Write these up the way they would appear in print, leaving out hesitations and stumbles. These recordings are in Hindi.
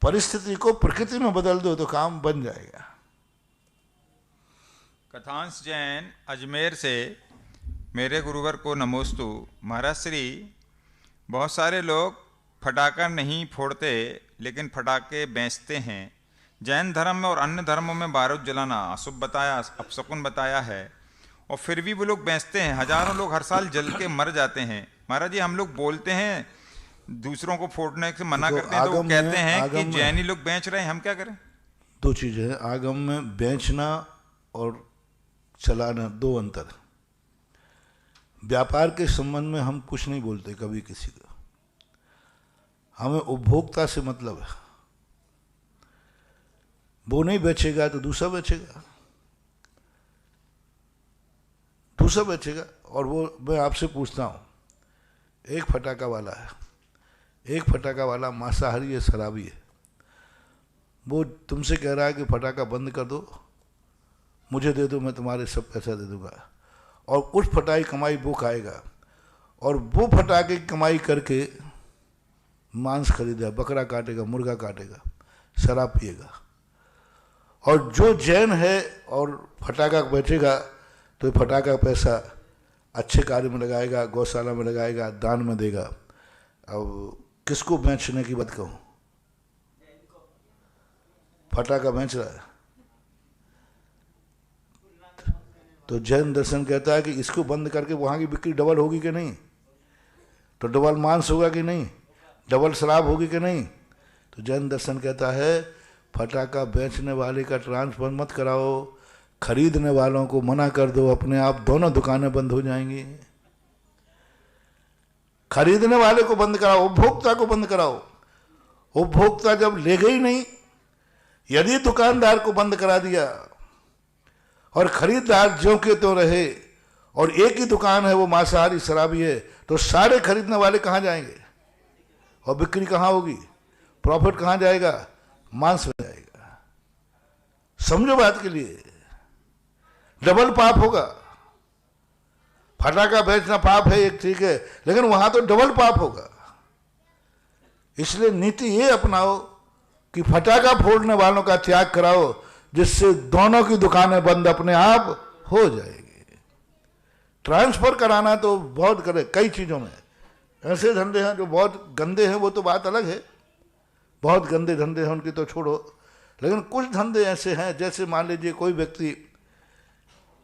परिस्थिति को प्रकृति में बदल दो तो काम बन जाएगा। कथांश जैन अजमेर से, मेरे गुरुवर को नमोस्तु। महाराज श्री, बहुत सारे लोग फटाका नहीं फोड़ते लेकिन फटाके बेचते हैं। जैन धर्म में और अन्य धर्मों में बारूद जलाना अशुभ बताया, अपशकुन बताया है, और फिर भी वो लोग बेचते हैं। हजारों लोग हर साल जल के मर जाते हैं। महाराज जी, हम लोग बोलते हैं दूसरों को फोड़ने से मना करते हैं, तो वो कहते हैं कि जैनी लोग बेच रहे हैं, हम क्या करें? दो चीजें हैं, आगम में बेचना और चलाना दो अंतर। व्यापार के संबंध में हम कुछ नहीं बोलते कभी किसी को, हमें उपभोक्ता से मतलब है। वो नहीं बेचेगा तो दूसरा बेचेगा, दूसरा बेचेगा। और वो मैं आपसे पूछता हूँ, एक फटाका वाला है, एक फटाका वाला मांसाहारी है, शराबी है, वो तुमसे कह रहा है कि फटाका बंद कर दो, मुझे दे दो, मैं तुम्हारे सब पैसा दे दूंगा, और उस फटाई कमाई वो खाएगा, और वो फटाके की कमाई करके मांस खरीदेगा, बकरा काटेगा, मुर्गा काटेगा, शराब पिएगा। और जो जैन है और फटाका बेचेगा तो फटाका पैसा अच्छे कार्य में लगाएगा, गौशाला में लगाएगा, दान में देगा। अब किसको बेचने की बात कहूँ? फटाका बेच रहा है तो जैन दर्शन कहता है कि इसको बंद करके वहाँ की बिक्री डबल होगी कि नहीं, तो डबल मांस होगा कि नहीं, डबल शराब होगी कि नहीं। तो जैन दर्शन कहता है फटाका बेचने वाले का ट्रांसफर मत कराओ, खरीदने वालों को मना कर दो, अपने आप दोनों दुकानें बंद हो जाएंगी। खरीदने वाले को बंद कराओ, उपभोक्ता को बंद कराओ। उपभोक्ता जब लेगा ही नहीं, यदि दुकानदार को बंद करा दिया और खरीदार ज्यों के त्यों रहे और एक ही दुकान है वो मांसाहारी शराबी है, तो सारे खरीदने वाले कहाँ जाएंगे और बिक्री कहाँ होगी, प्रॉफिट कहाँ जाएगा? मांस में जाएगा। समझो बात के लिए, डबल पाप होगा। फटाका बेचना पाप है एक, ठीक है, लेकिन वहां तो डबल पाप होगा। इसलिए नीति ये अपनाओ कि फटाका फोड़ने वालों का त्याग कराओ, जिससे दोनों की दुकानें बंद अपने आप हो जाएगी। ट्रांसफर कराना तो बहुत करे, कई चीज़ों में ऐसे धंधे हैं जो बहुत गंदे हैं, वो तो बात अलग है, बहुत गंदे धंधे हैं उनकी तो छोड़ो। लेकिन कुछ धंधे ऐसे हैं, जैसे मान लीजिए कोई व्यक्ति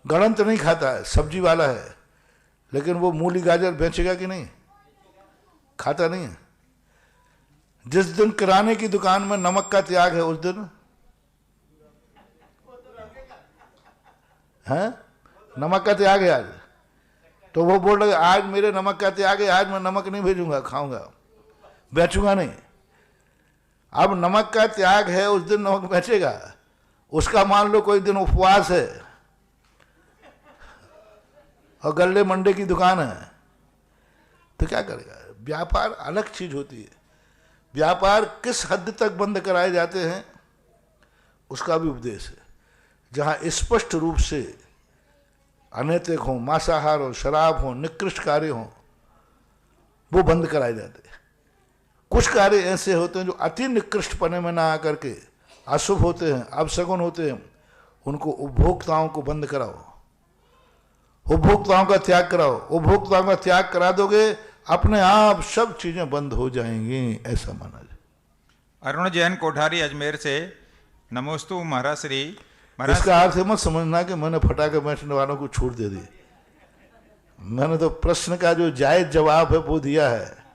गणंत नहीं खाता है, सब्जी वाला है, लेकिन वो मूली गाजर बेचेगा कि नहीं? खाता नहीं है। जिस दिन किराने की दुकान में नमक का त्याग है उस दिन है, नमक का त्याग है आज, तो वो बोल रहे आज मेरे नमक का त्याग है, आज मैं नमक नहीं भेजूंगा, खाऊंगा, बेचूंगा नहीं। अब नमक का त्याग है, उस दिन नमक बेचेगा। उसका मान लो कोई दिन उपवास है और गल्ले मंडे की दुकान है, तो क्या करेगा? व्यापार अलग चीज होती है। व्यापार किस हद तक बंद कराए जाते हैं उसका भी उपदेश है। जहां स्पष्ट रूप से अनैतिक हो, मांसाहार हो, शराब हो, निकृष्ट कार्य हो, वो बंद कराए जाते हैं। कुछ कार्य ऐसे होते हैं जो अति निकृष्टपने में ना आकर के अशुभ होते हैं, अपशगुन होते हैं, उनको उपभोक्ताओं को बंद कराओ, उपभोक्ताओं का त्याग कराओ। उपभोक्ताओं का त्याग करा दोगे, अपने आप सब चीजें बंद हो जाएंगी, ऐसा माना जाए। अरुण जैन कोठारी अजमेर से, नमोस्तु महाराज श्री। इसका अर्थ मत समझना कि मैंने फटाके बेचने वालों को छूट दे दी। मैंने तो प्रश्न का जो जायज जवाब है वो दिया है।